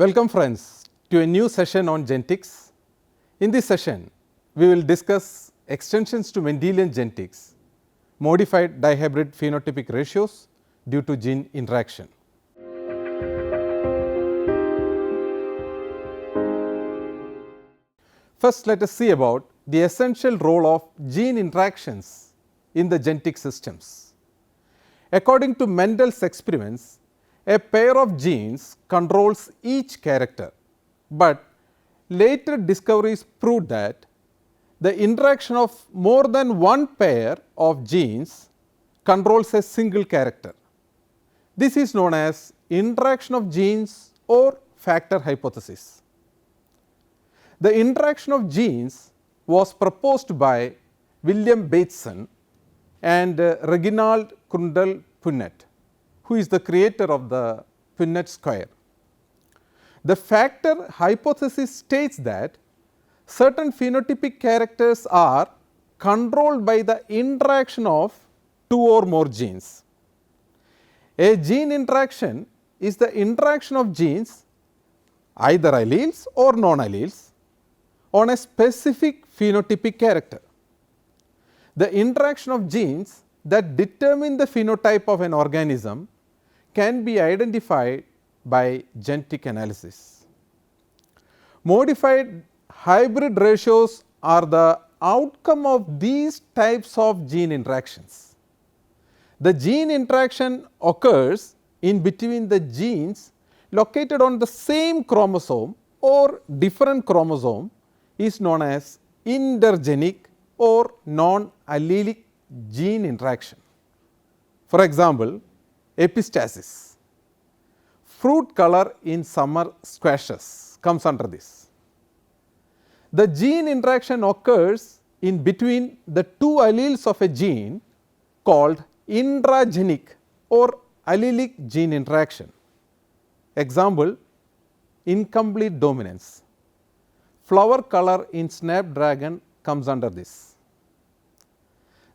Welcome friends to a new session on genetics. In this session, we will discuss extensions to Mendelian genetics, modified dihybrid phenotypic ratios due to gene interaction. First, let us see about the essential role of gene interactions in the genetic systems. According to Mendel's experiments, a pair of genes controls each character, but later discoveries proved that the interaction of more than one pair of genes controls a single character. This is known as interaction of genes or factor hypothesis. The interaction of genes was proposed by William Bateson and Reginald Crundell-Punnett, who is the creator of the Punnett square. The factor hypothesis states that certain phenotypic characters are controlled by the interaction of two or more genes. A gene interaction is the interaction of genes, either alleles or non-alleles, on a specific phenotypic character. The interaction of genes that determine the phenotype of an organism can be identified by genetic analysis. Modified hybrid ratios are the outcome of these types of gene interactions. The gene interaction occurs in between the genes located on the same chromosome or different chromosome is known as intergenic or non-allelic gene interaction. For example, epistasis, fruit color in summer squashes comes under this. The gene interaction occurs in between the two alleles of a gene called intragenic or allelic gene interaction. Example, incomplete dominance. Flower color in snapdragon comes under this.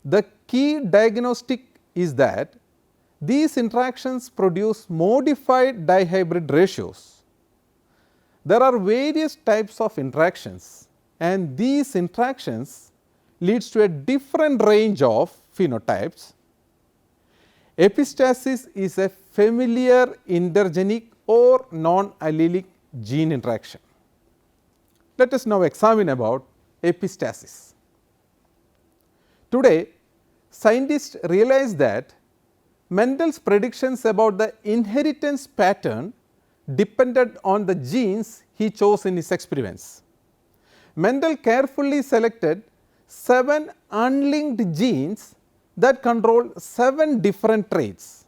The key diagnostic is that these interactions produce modified dihybrid ratios. There are various types of interactions, and these interactions leads to a different range of phenotypes. Epistasis is a familiar intergenic or non-allelic gene interaction. Let us now examine about epistasis. Today, scientists realize that Mendel's predictions about the inheritance pattern depended on the genes he chose in his experiments. Mendel carefully selected 7 unlinked genes that control 7 different traits.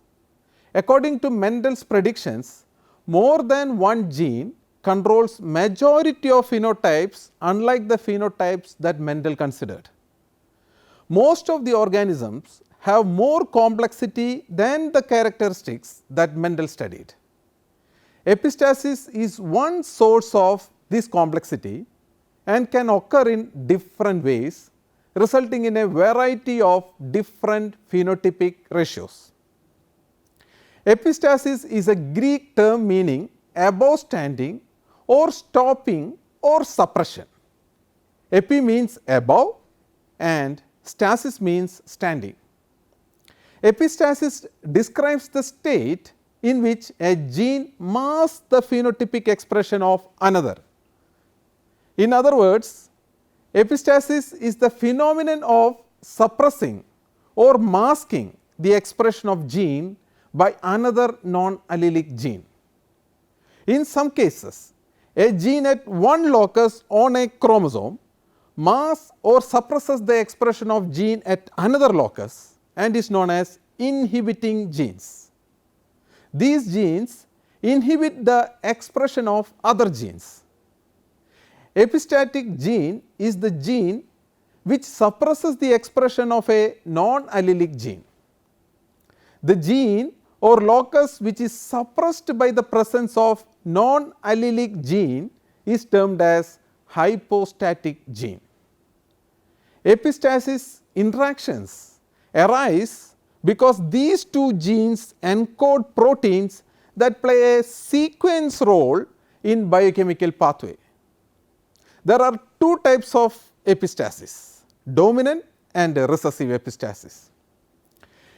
According to Mendel's predictions, more than one gene controls majority of phenotypes, unlike the phenotypes that Mendel considered. Most of the organisms have more complexity than the characteristics that Mendel studied. Epistasis is one source of this complexity and can occur in different ways, resulting in a variety of different phenotypic ratios. Epistasis is a Greek term meaning above standing or stopping or suppression. Epi means above and stasis means standing. Epistasis describes the state in which a gene masks the phenotypic expression of another. In other words, epistasis is the phenomenon of suppressing or masking the expression of gene by another non-allelic gene. In some cases, a gene at one locus on a chromosome masks or suppresses the expression of gene at another locus and is known as inhibiting genes. These genes inhibit the expression of other genes. Epistatic gene is the gene which suppresses the expression of a non-allelic gene. The gene or locus which is suppressed by the presence of non-allelic gene is termed as hypostatic gene. Epistasis interactions arise because these two genes encode proteins that play a sequence role in biochemical pathway. There are two types of epistasis, dominant and recessive epistasis.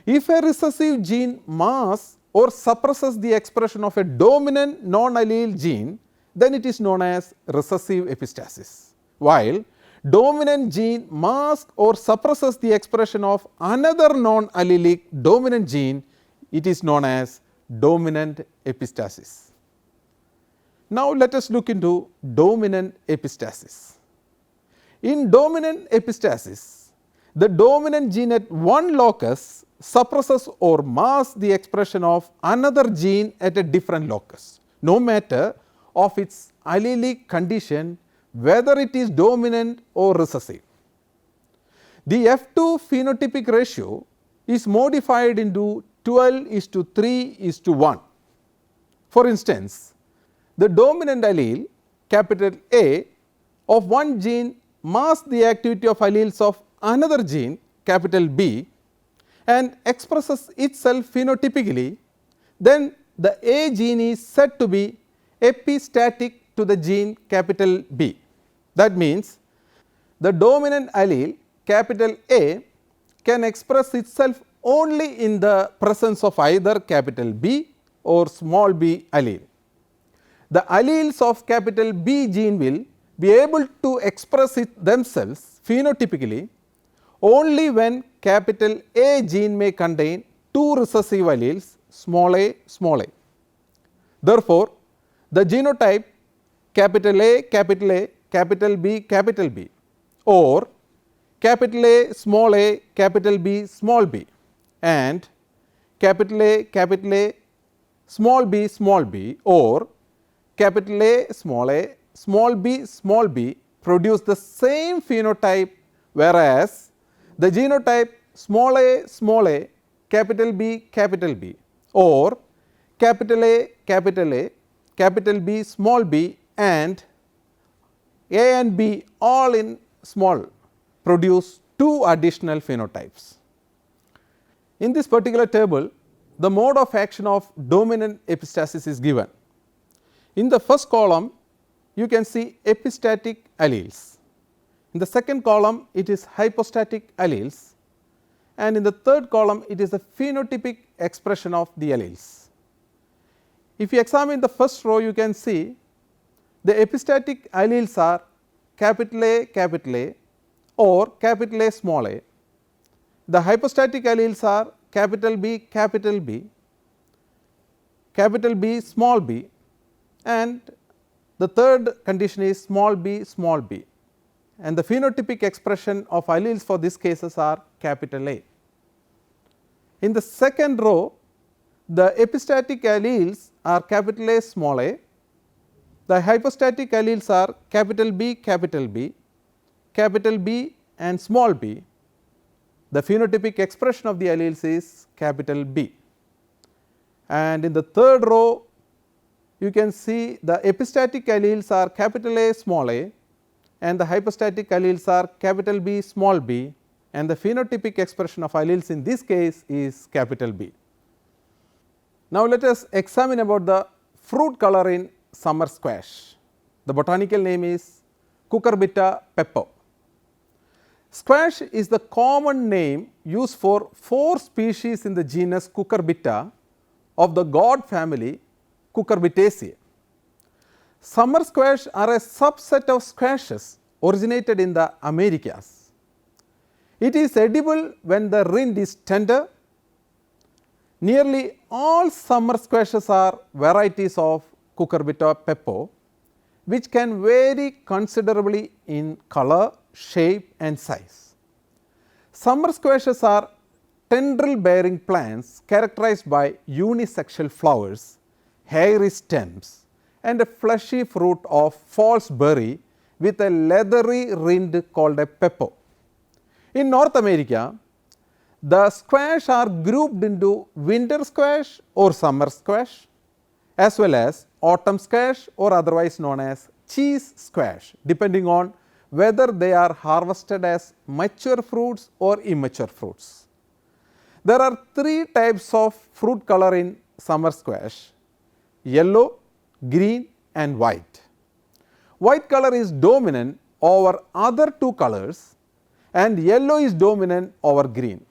If a recessive gene masks or suppresses the expression of a dominant non-allele gene, then it is known as recessive epistasis, while dominant gene masks or suppresses the expression of another non-allelic dominant gene, it is known as dominant epistasis. Now, let us look into dominant epistasis. In dominant epistasis, the dominant gene at one locus suppresses or masks the expression of another gene at a different locus, no matter of its allelic condition, whether it is dominant or recessive. The F2 phenotypic ratio is modified into 12:3:1. For instance, the dominant allele capital A of one gene masks the activity of alleles of another gene capital B and expresses itself phenotypically, then the A gene is said to be epistatic to the gene capital B. That means, the dominant allele capital A can express itself only in the presence of either capital B or small b allele. The alleles of capital B gene will be able to express themselves phenotypically only when capital A gene may contain two recessive alleles small a small a. Therefore, the genotype capital A capital B or capital A capital B small b and capital A small b or capital A small b produce the same phenotype, whereas the genotype small a capital B or capital A capital B small b and A and B all in small produce two additional phenotypes. In this particular table, the mode of action of dominant epistasis is given. In the first column, you can see epistatic alleles. In the second column, it is hypostatic alleles, and in the third column, it is the phenotypic expression of the alleles. If you examine the first row, you can see the epistatic alleles are capital A or capital A small a. The hypostatic alleles are capital B, capital B small b, and the third condition is small b, and the phenotypic expression of alleles for these cases are capital A. In the second row, the epistatic alleles are capital A small a, the hypostatic alleles are capital B and small b. The phenotypic expression of the alleles is capital B. And in the third row, you can see the epistatic alleles are capital A small a and the hypostatic alleles are capital B small b, and the phenotypic expression of alleles in this case is capital B. Now, let us examine about the fruit color in summer squash. The botanical name is Cucurbita peppo. Squash is the common name used for 4 species in the genus Cucurbita of the gourd family Cucurbitaceae. Summer squash are a subset of squashes originated in the Americas. It is edible when the rind is tender. Nearly all summer squashes are varieties of Cucurbita peppo, which can vary considerably in color, shape and size. Summer squashes are tendril bearing plants characterized by unisexual flowers, hairy stems and a fleshy fruit of false berry with a leathery rind called a peppo. In North America, the squash are grouped into winter squash or summer squash as well as autumn squash or otherwise known as cheese squash, depending on whether they are harvested as mature fruits or immature fruits. There are 3 types of fruit color in summer squash: yellow, green and white. White color is dominant over other two colors and yellow is dominant over green.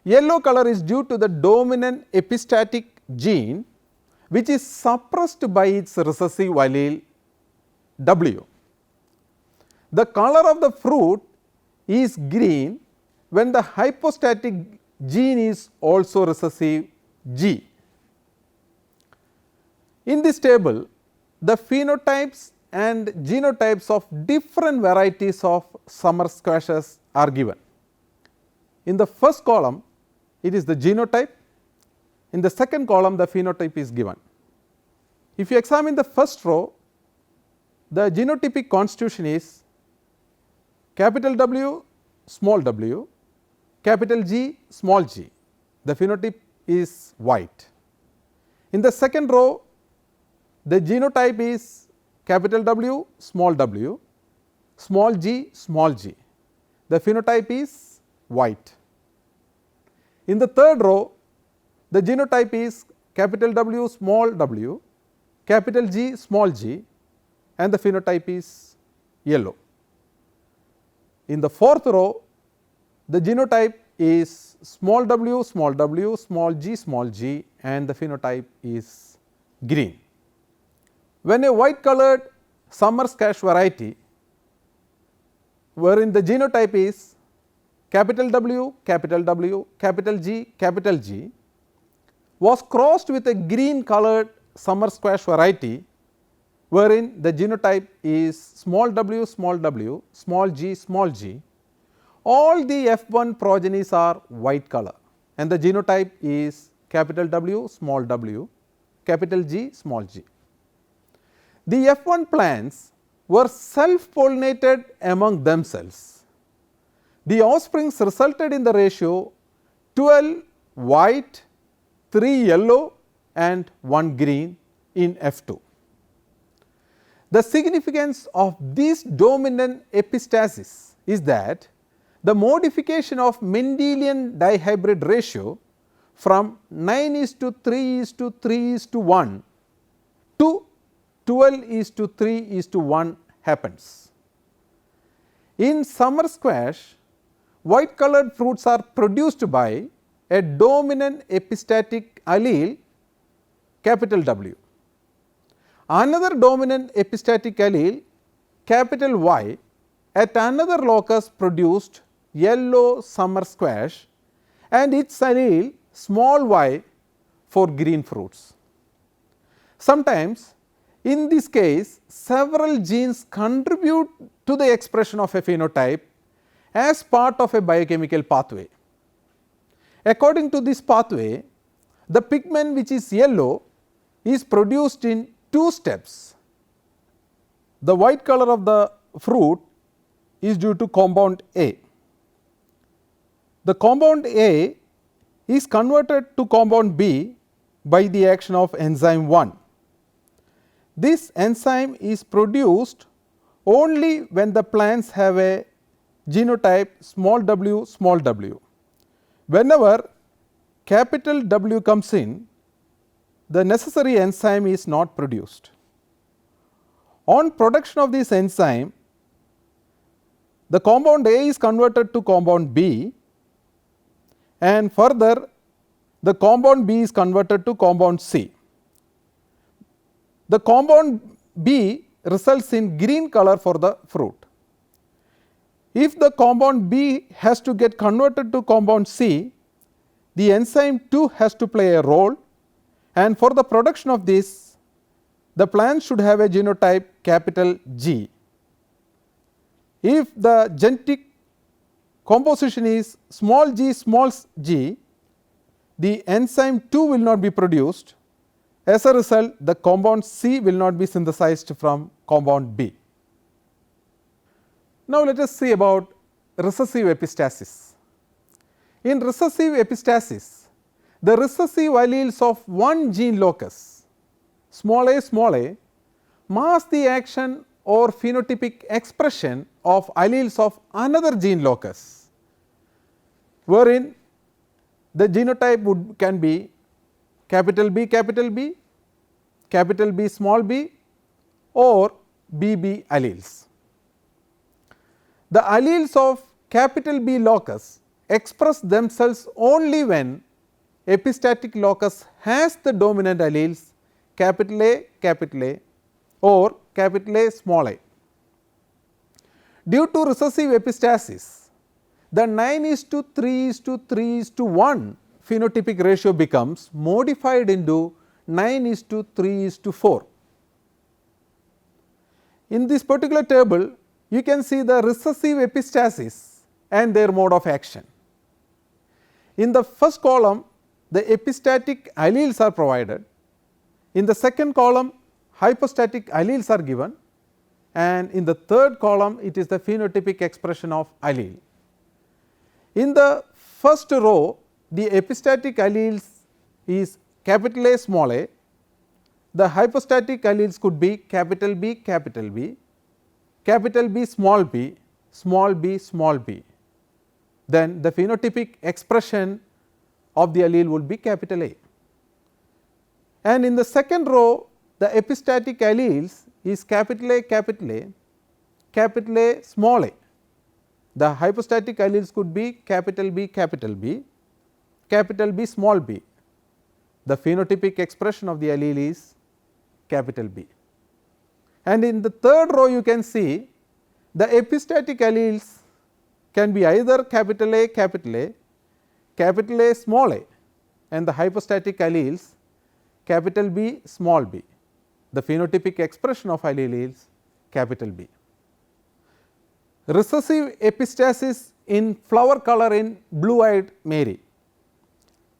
Yellow color is due to the dominant epistatic gene which is suppressed by its recessive allele W. The color of the fruit is green when the hypostatic gene is also recessive G. In this table, the phenotypes and genotypes of different varieties of summer squashes are given. In the first column, it is the genotype. In the second column, the phenotype is given. If you examine the first row, the genotypic constitution is capital W, small w, capital G, small g. The phenotype is white. In the second row, the genotype is capital W, small g, small g. The phenotype is white. In the third row, the genotype is capital W, capital G, small g, and the phenotype is yellow. In the fourth row, the genotype is small w, small g, and the phenotype is green. When a white colored summer squash variety wherein the genotype is capital W, capital G was crossed with a green colored summer squash variety wherein the genotype is small w, small g, all the F1 progenies are white color and the genotype is capital W, capital G, small g. The F1 plants were self-pollinated among themselves. The offsprings resulted in the ratio 12 white, 3 yellow and 1 green in F2. The significance of this dominant epistasis is that the modification of Mendelian dihybrid ratio from 9:3:3:1 to 12:3:1 happens. In summer squash, white colored fruits are produced by a dominant epistatic allele capital W. Another dominant epistatic allele capital Y at another locus produced yellow summer squash and its allele small y for green fruits. Sometimes in this case several genes contribute to the expression of a phenotype as part of a biochemical pathway. According to this pathway, the pigment which is yellow is produced in 2 steps. The white color of the fruit is due to compound A. The compound A is converted to compound B by the action of enzyme 1. This enzyme is produced only when the plants have a genotype small w. Whenever capital W comes in, the necessary enzyme is not produced. On production of this enzyme, the compound A is converted to compound B and further the compound B is converted to compound C. The compound B results in green color for the fruit. If the compound B has to get converted to compound C, the enzyme 2 has to play a role, and for the production of this, the plant should have a genotype capital G. If the genetic composition is small g, the enzyme 2 will not be produced. As a result, the compound C will not be synthesized from compound B. Now, let us see about recessive epistasis. In recessive epistasis, the recessive alleles of one gene locus small a mask the action or phenotypic expression of alleles of another gene locus, wherein the genotype can be capital B, capital B small b or BB alleles. The alleles of capital B locus express themselves only when epistatic locus has the dominant alleles capital A or capital A small a. Due to recessive epistasis, the 9:3:3:1 phenotypic ratio becomes modified into 9:3:4. In this particular table, you can see the recessive epistasis and their mode of action. In the first column, the epistatic alleles are provided. In the second column, hypostatic alleles are given, and in the third column, it is the phenotypic expression of allele. In the first row, the epistatic alleles is capital A small a, the hypostatic alleles could be capital B, capital B small b, small b, small b. Then the phenotypic expression of the allele would be capital A. And in the second row, the epistatic alleles is capital A small a. The hypostatic alleles could be capital B small b. The phenotypic expression of the allele is capital B. And in the third row, you can see the epistatic alleles can be either capital A small a, and the hypostatic alleles capital B small b. The phenotypic expression of allele is capital B. Recessive epistasis in flower color in blue-eyed Mary.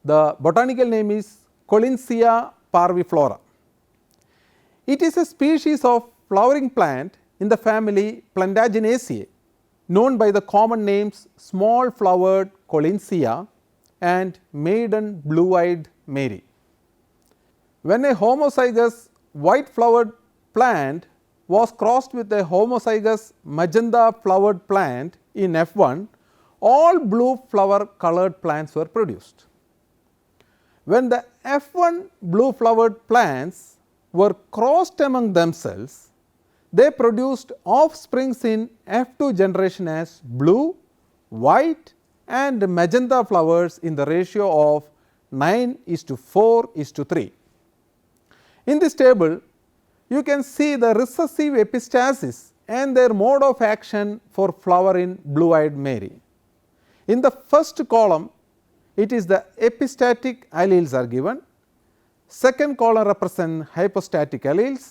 The botanical name is Collinsia parviflora. It is a species of flowering plant in the family Plantaginaceae, known by the common names small flowered Collinsia and maiden blue-eyed Mary. When a homozygous white flowered plant was crossed with a homozygous magenta flowered plant in F1, all blue flower colored plants were produced. When the F1 blue flowered plants were crossed among themselves, they produced offsprings in F2 generation as blue, white and magenta flowers in the ratio of 9:4:3. In this table, you can see the recessive epistasis and their mode of action for flower in blue-eyed Mary. In the first column, it is the epistatic alleles are given, second column represents hypostatic alleles,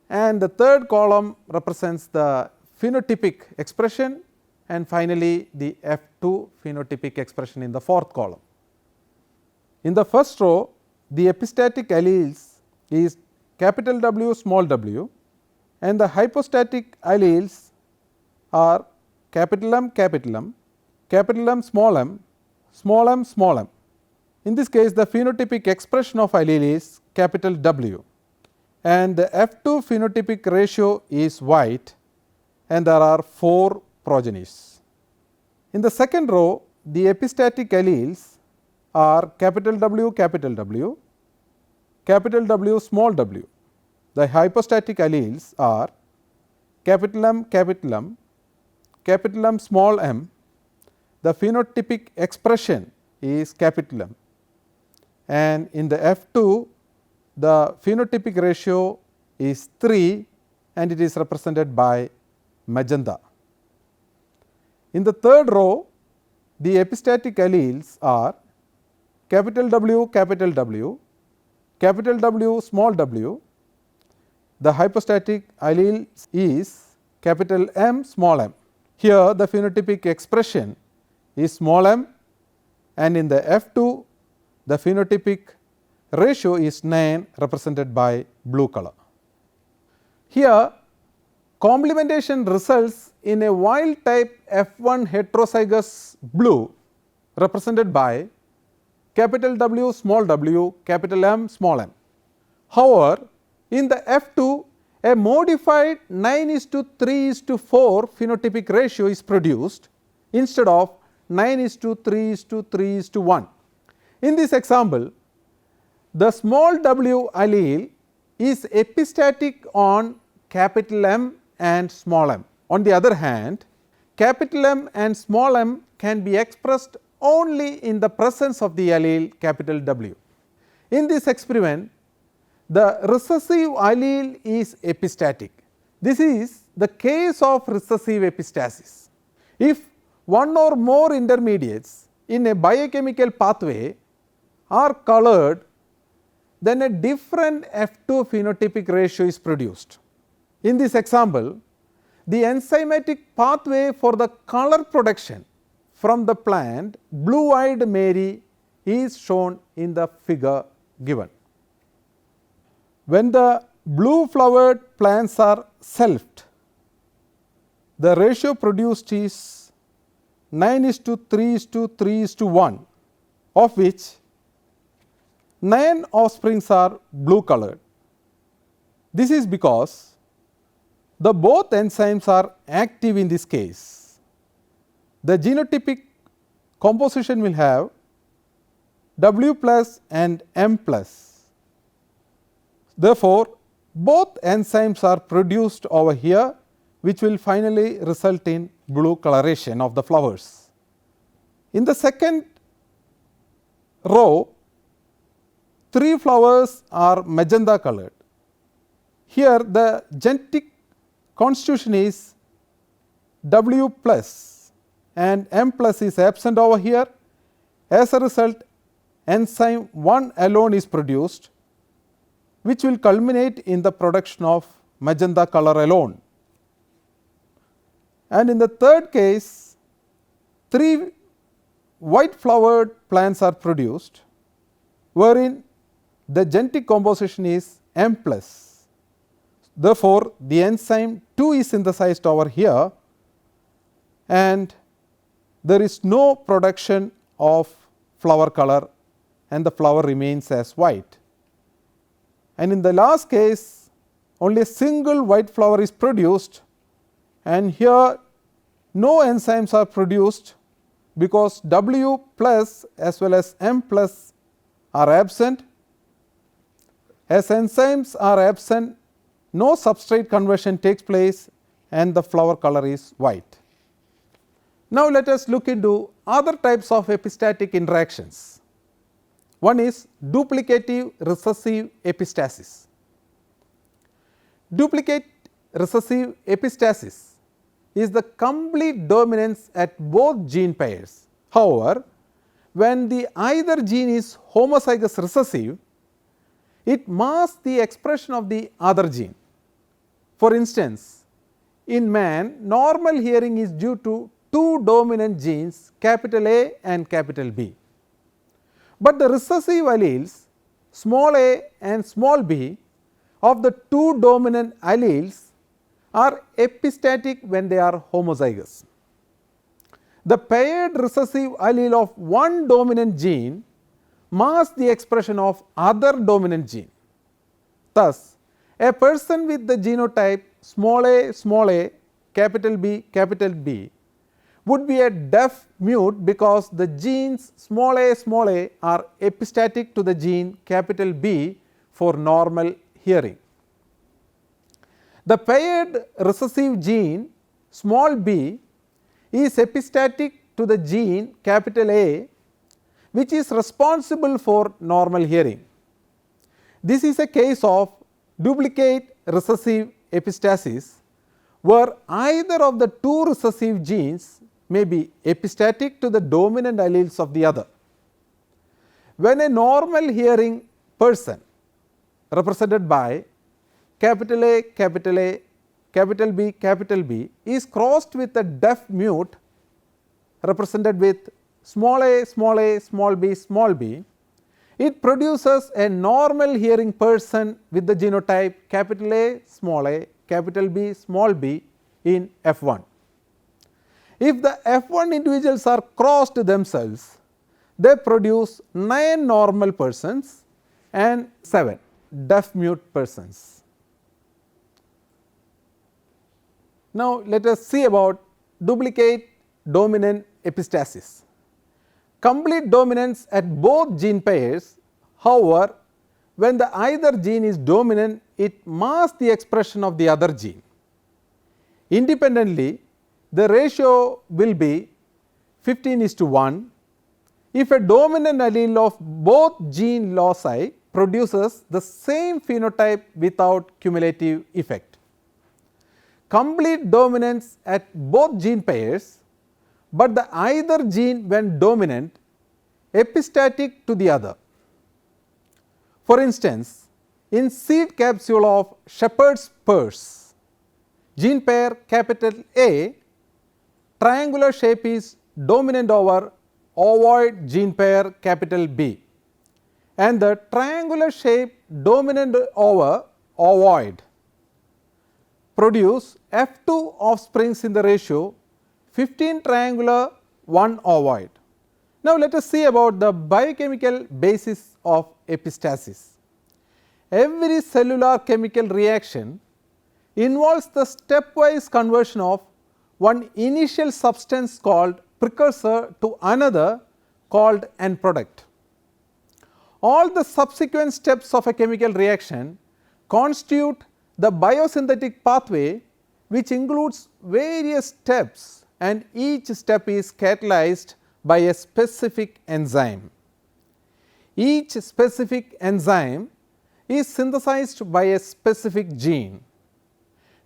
and the third column represents the phenotypic expression, and finally, the F2 phenotypic expression in the fourth column. In the first row, the epistatic alleles is capital W small w, and the hypostatic alleles are capital M small m, small m small m. In this case, the phenotypic expression of allele is capital W, and the F2 phenotypic ratio is white, and there are 4 progenies. In the second row, the epistatic alleles are capital W small w. The hypostatic alleles are capital M small m. The phenotypic expression is capital M, and in the F2 the phenotypic ratio is 3 and it is represented by magenta. In the third row, the epistatic alleles are capital W small w. The hypostatic allele is capital M small m. Here the phenotypic expression is small m, and in the F2 the phenotypic ratio is 9, represented by blue color. Here complementation results in a wild type F1 heterozygous blue, represented by capital W small w, capital M small m. However, in the F2 a modified 9:3:4 phenotypic ratio is produced instead of 9:3:3:1. In this example, the small w allele is epistatic on capital M and small m. On the other hand, capital M and small m can be expressed only in the presence of the allele capital W. In this experiment, the recessive allele is epistatic. This is the case of recessive epistasis. If one or more intermediates in a biochemical pathway are colored, then a different F2 phenotypic ratio is produced. In this example, the enzymatic pathway for the color production from the plant blue-eyed Mary is shown in the figure given. When the blue flowered plants are selfed, the ratio produced is 9:3:3:1, of which 9 offsprings are blue colored. This is because the both enzymes are active in this case. The genotypic composition will have W plus and M plus. Therefore, both enzymes are produced over here, which will finally result in blue coloration of the flowers. In the second row, 3 flowers are magenta colored. Here the genetic constitution is W plus and M plus is absent over here. As a result, enzyme 1 alone is produced, which will culminate in the production of magenta color alone. And in the third case, 3 white flowered plants are produced, wherein the genetic composition is M plus. Therefore, the enzyme 2 is synthesized over here and there is no production of flower color and the flower remains as white. And in the last case, only a single white flower is produced, and here no enzymes are produced because W plus as well as M plus are absent. As enzymes are absent, no substrate conversion takes place and the flower color is white. Now, let us look into other types of epistatic interactions. One is duplicative recessive epistasis. Duplicate recessive epistasis is the complete dominance at both gene pairs. However, when the either gene is homozygous recessive, it masks the expression of the other gene. For instance, in man, normal hearing is due to 2 dominant genes, capital A and capital B. But the recessive alleles small a and small b of the 2 dominant alleles are epistatic when they are homozygous. The paired recessive allele of one dominant gene masks the expression of other dominant gene. Thus, a person with the genotype small a, capital B would be a deaf mute because the genes small a are epistatic to the gene capital B for normal hearing. The paired recessive gene small b is epistatic to the gene capital A, which is responsible for normal hearing. This is a case of duplicate recessive epistasis, where either of the 2 recessive genes may be epistatic to the dominant alleles of the other. When a normal hearing person represented by capital A, capital B is crossed with a deaf mute represented with small a, small b, it produces a normal hearing person with the genotype capital A, capital B, small b in F1. If the F1 individuals are crossed themselves, they produce 9 normal persons and 7 deaf mute persons. Now, let us see about duplicate dominant epistasis. Complete dominance at both gene pairs, however, when the either gene is dominant, it masks the expression of the other gene. Independently, the ratio will be 15:1 if a dominant allele of both gene loci produces the same phenotype without cumulative effect. Complete dominance at both gene pairs, but the either gene when dominant epistatic to the other. For instance, in seed capsule of shepherd's purse, gene pair capital A, triangular shape is dominant over ovoid gene pair capital B, and the triangular shape dominant over ovoid produce F2 offsprings in the ratio 15 triangular 1 ovoid. Now, let us see about the biochemical basis of epistasis. Every cellular chemical reaction involves the stepwise conversion of one initial substance called precursor to another called end product. All the subsequent steps of a chemical reaction constitute the biosynthetic pathway, which includes various steps, and each step is catalyzed by a specific enzyme. Each specific enzyme is synthesized by a specific gene.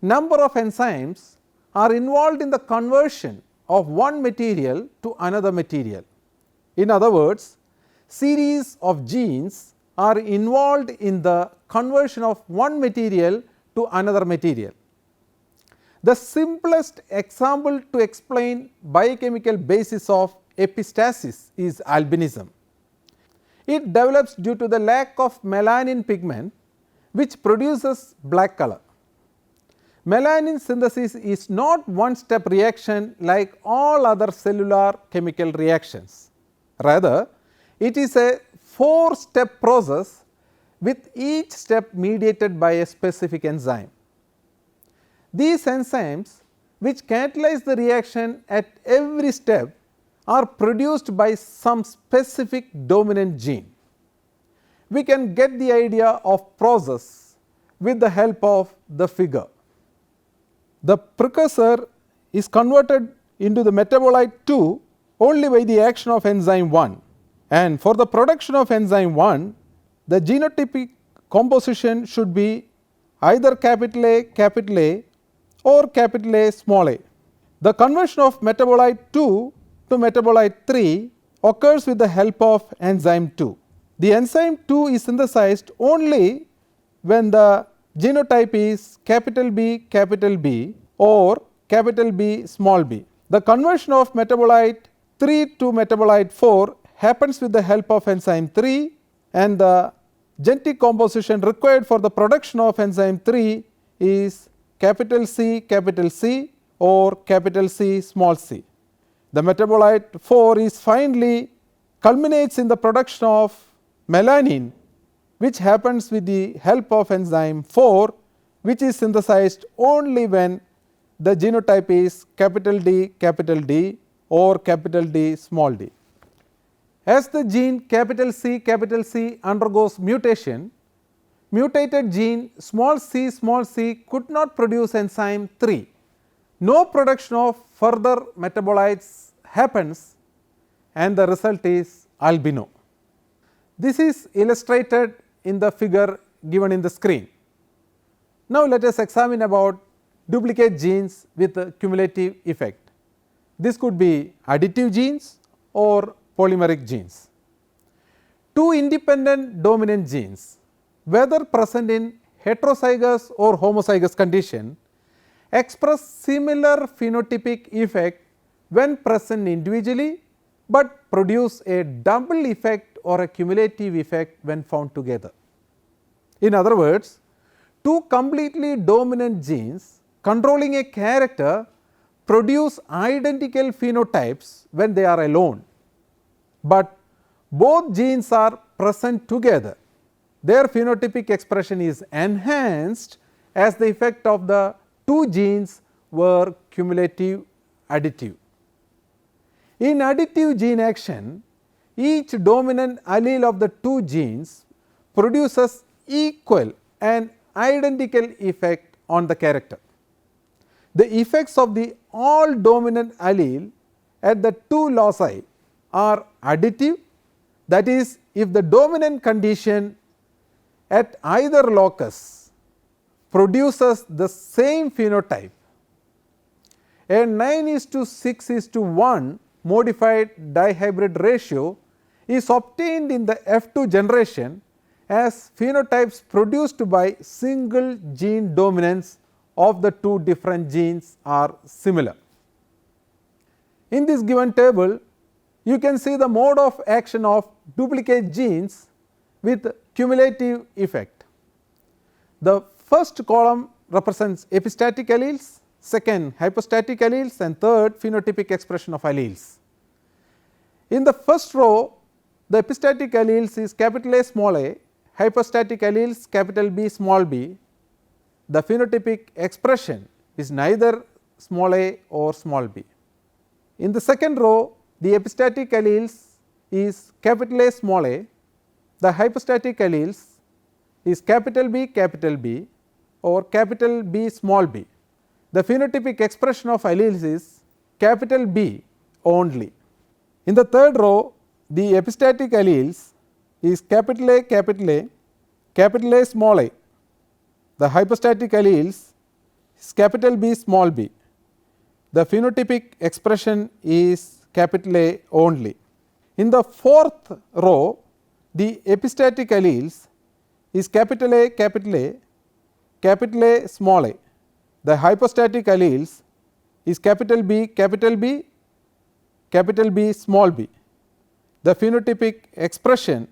Number of enzymes are involved in the conversion of one material to another material. In other words, series of genes are involved in the conversion of one material to another material. The simplest example to explain biochemical basis of epistasis is albinism. It develops due to the lack of melanin pigment, which produces black color. Melanin synthesis is not one step reaction like all other cellular chemical reactions. Rather, it is a 4-step process with each step mediated by a specific enzyme. These enzymes, which catalyze the reaction at every step, are produced by some specific dominant gene. We can get the idea of process with the help of the figure. The precursor is converted into the metabolite 2 only by the action of enzyme 1, and for the production of enzyme 1, the genotypic composition should be either capital A or capital A small a. The conversion of metabolite 2 to metabolite 3 occurs with the help of enzyme 2. The enzyme 2 is synthesized only when the genotype is capital B or capital B small b. The conversion of metabolite 3 to metabolite 4 happens with the help of enzyme 3, and the genetic composition required for the production of enzyme 3 is capital C or capital C small c. The metabolite 4 is finally culminates in the production of melanin, which happens with the help of enzyme 4, which is synthesized only when the genotype is capital D or capital D small d. As the gene capital C undergoes mutation, mutated gene small c could not produce enzyme 3. No production of further metabolites happens, and the result is albino. This is illustrated in the figure given in the screen. Now, let us examine about duplicate genes with a cumulative effect. This could be additive genes or polymeric genes. Two independent dominant genes, whether present in heterozygous or homozygous condition, express similar phenotypic effect when present individually, but produce a double effect or a cumulative effect when found together. In other words, two completely dominant genes controlling a character produce identical phenotypes when they are alone, but both genes are present together. Their phenotypic expression is enhanced as the effect of the two genes were cumulative additive. In additive gene action, each dominant allele of the two genes produces equal and identical effect on the character. The effects of the all dominant allele at the two loci are additive, that is, if the dominant condition at either locus produces the same phenotype, a 9:6:1 modified dihybrid ratio is obtained in the F2 generation as phenotypes produced by single gene dominance of the two different genes are similar. In this given table, you can see the mode of action of duplicate genes with cumulative effect. The first column represents epistatic alleles, second hypostatic alleles, and third phenotypic expression of alleles. In the first row, the epistatic alleles is capital A small a, hypostatic alleles capital B small b. The phenotypic expression is neither small a or small b. In the second row, the epistatic alleles is capital A small a, the hypostatic alleles is capital B or capital B small b. The phenotypic expression of alleles is capital B only. In the third row, the epistatic alleles is capital A small a. The hypostatic alleles is capital B small b. The phenotypic expression is capital A only. In the fourth row, the epistatic alleles is capital A small a. The hypostatic alleles is capital B small b. The phenotypic expression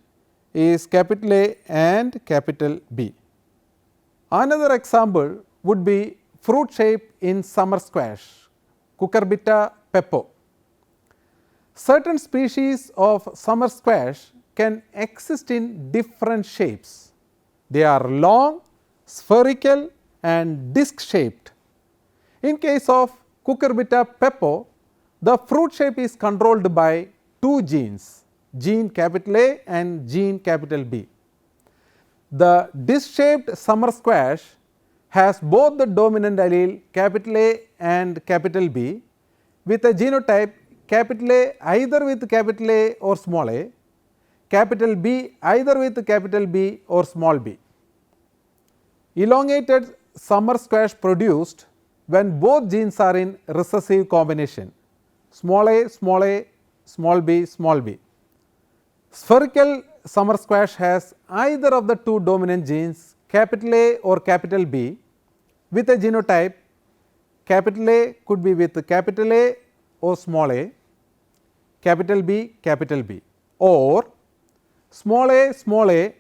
is capital A and capital B. Another example would be fruit shape in summer squash, Cucurbita pepo. Certain species of summer squash can exist in different shapes. They are long, spherical and disc shaped. In case of Cucurbita pepo, the fruit shape is controlled by two genes, gene capital A and gene capital B. The disc shaped summer squash has both the dominant allele capital A and capital B with a genotype capital A either with capital A or small a, capital B either with capital B or small b. Elongated summer squash produced when both genes are in recessive combination small a, small b, small b. Spherical summer squash has either of the two dominant genes capital A or capital B with a genotype capital A could be with capital A or small a, capital B, or small a,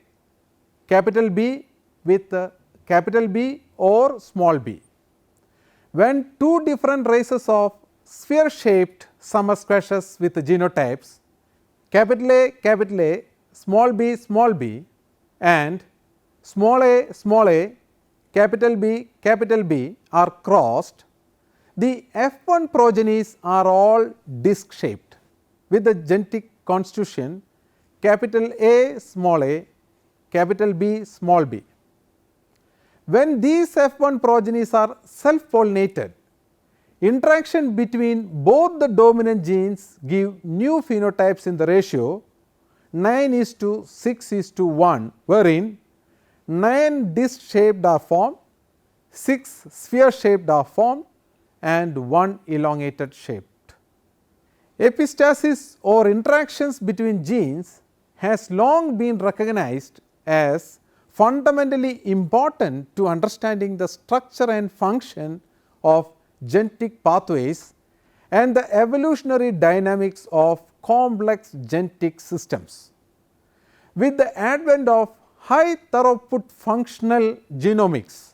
capital B with capital B or small b. When two different races of sphere shaped summer squashes with genotypes capital A, small b and small a, capital B are crossed, the F1 progenies are all disc shaped with the genetic constitution capital A, capital B, small b. When these F1 progenies are self pollinated, interaction between both the dominant genes give new phenotypes in the ratio 9:6:1, wherein 9 disc shaped are formed, 6 sphere shaped are formed and 1 elongated shaped. Epistasis or interactions between genes has long been recognized as fundamentally important to understanding the structure and function of genetic pathways and the evolutionary dynamics of complex genetic systems. With the advent of high throughput functional genomics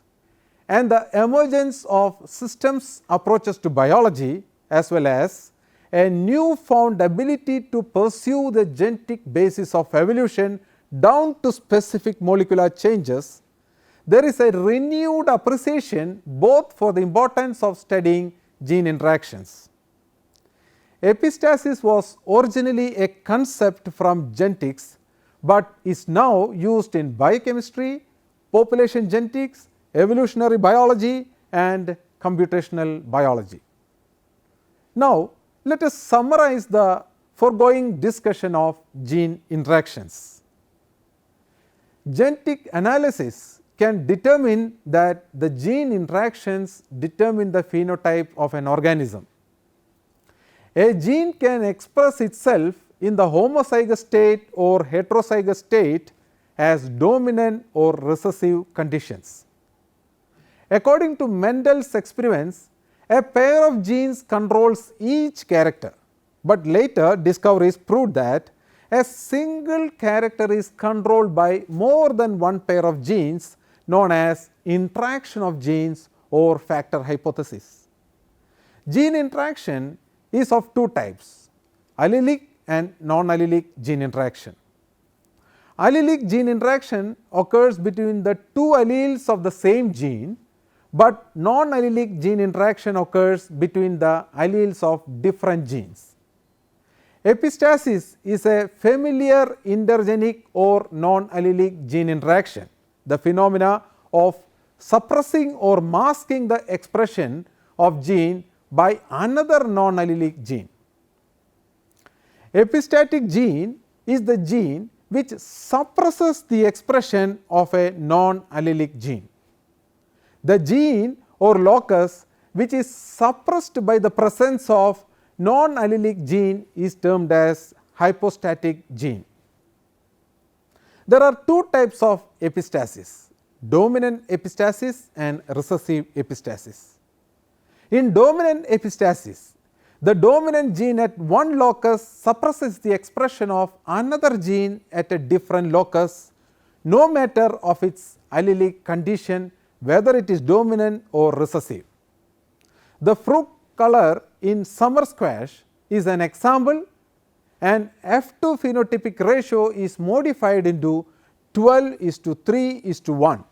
and the emergence of systems approaches to biology as well as a newfound ability to pursue the genetic basis of evolution down to specific molecular changes, there is a renewed appreciation both for the importance of studying gene interactions. Epistasis was originally a concept from genetics, but is now used in biochemistry, population genetics, evolutionary biology and computational biology. Now, let us summarize the foregoing discussion of gene interactions. Genetic analysis can determine that the gene interactions determine the phenotype of an organism. A gene can express itself in the homozygous state or heterozygous state as dominant or recessive conditions. According to Mendel's experiments, a pair of genes controls each character, but later discoveries proved that a single character is controlled by more than one pair of genes, known as interaction of genes or factor hypothesis. Gene interaction is of two types, allelic and non-allelic gene interaction. Allelic gene interaction occurs between the two alleles of the same gene, but non-allelic gene interaction occurs between the alleles of different genes. Epistasis is a familiar intergenic or non-allelic gene interaction, the phenomena of suppressing or masking the expression of gene by another non-allelic gene. Epistatic gene is the gene which suppresses the expression of a non-allelic gene. The gene or locus which is suppressed by the presence of non-allelic gene is termed as hypostatic gene. There are two types of epistasis, dominant epistasis and recessive epistasis. In dominant epistasis, the dominant gene at one locus suppresses the expression of another gene at a different locus, no matter of its allelic condition, whether it is dominant or recessive. The fruit color in summer squash is an example, and F2 phenotypic ratio is modified into 12:3:1.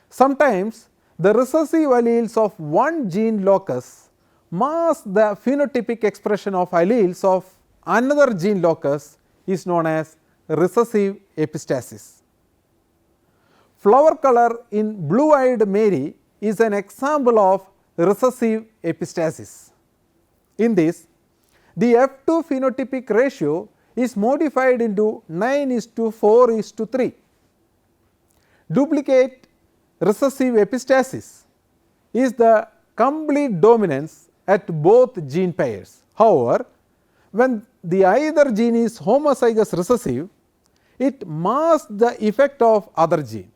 Sometimes the recessive alleles of one gene locus mask the phenotypic expression of alleles of another gene locus is known as recessive epistasis. Flower color in blue-eyed Mary is an example of recessive epistasis. In this, the F2 phenotypic ratio is modified into 9:4:3. Duplicate recessive epistasis is the complete dominance at both gene pairs. However, when the either gene is homozygous recessive, it masks the effect of other gene.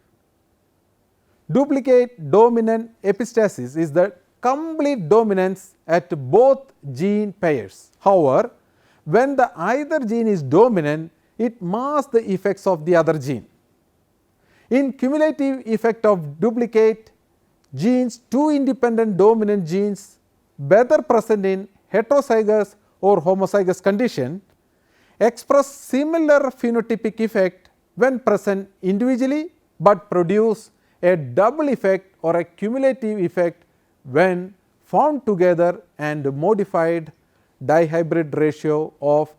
Duplicate dominant epistasis is the complete dominance at both gene pairs. However, when the either gene is dominant, it masks the effects of the other gene. In cumulative effect of duplicate genes, two independent dominant genes, whether present in heterozygous or homozygous condition, express similar phenotypic effect when present individually, but produce a double effect or a cumulative effect when found together and modified dihybrid ratio of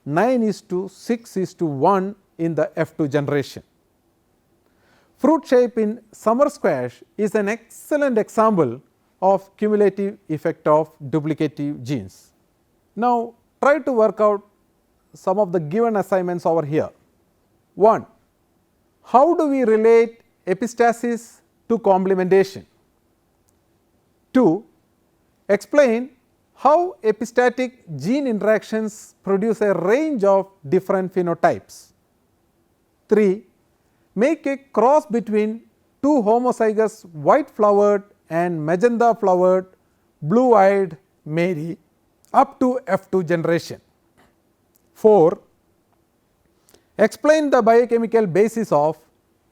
9:6:1 in the F2 generation. Fruit shape in summer squash is an excellent example of cumulative effect of duplicative genes. Now, try to work out some of the given assignments over here. 1. How do we relate epistasis to complementation? 2. Explain how epistatic gene interactions produce a range of different phenotypes. 3. Make a cross between two homozygous white flowered and magenta flowered blue-eyed Mary up to F2 generation. 4. Explain the biochemical basis of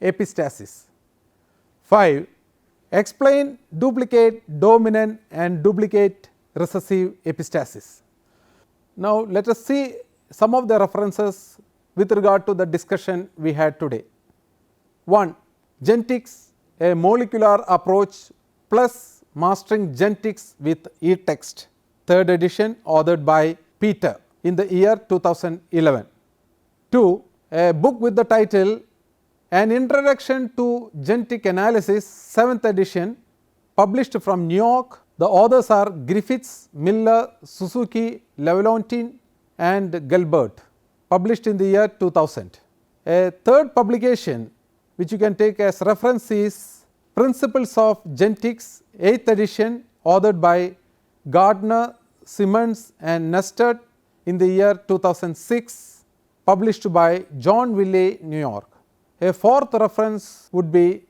epistasis. 5. Explain duplicate dominant and duplicate recessive epistasis. Now, let us see some of the references with regard to the discussion we had today. 1. Genetics, a molecular approach plus mastering genetics with e-text, 3rd edition, authored by Peter in the year 2011. 2. a book with the title An Introduction to Genetic Analysis, 7th edition, published from New York. The authors are Griffiths, Miller, Suzuki, Levallontine and Gilbert, published in the year 2000. A third publication which you can take as reference is Principles of Genetics, 8th edition, authored by Gardner, Simmons and Nestor in the year 2006, published by John Wiley, New York. A fourth reference would be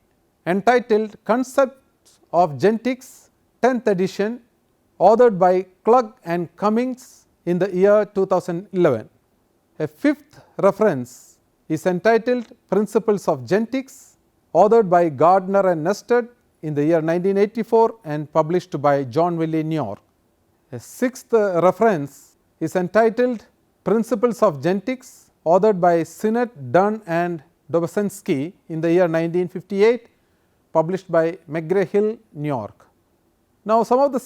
entitled Concepts of Genetics, 10th edition, authored by Klug and Cummings in the year 2011. A fifth reference is entitled Principles of Genetics, authored by Gardner and Nestor in the year 1984 and published by John Wiley, New York. A sixth reference is entitled Principles of Genetics, authored by Sinnott, Dunn and Dobzhansky in the year 1958, published by McGraw-Hill, New York. Now, some of the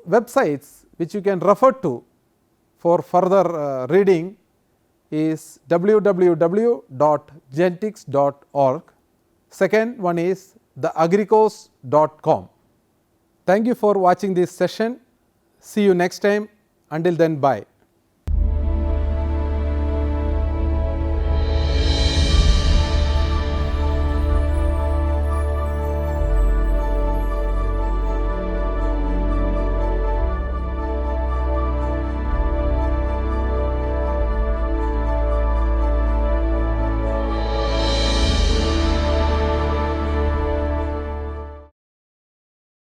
websites which you can refer to for further reading is www.genetics.org. Second one is theagricos.com. Thank you for watching this session. See you next time. Until then, bye.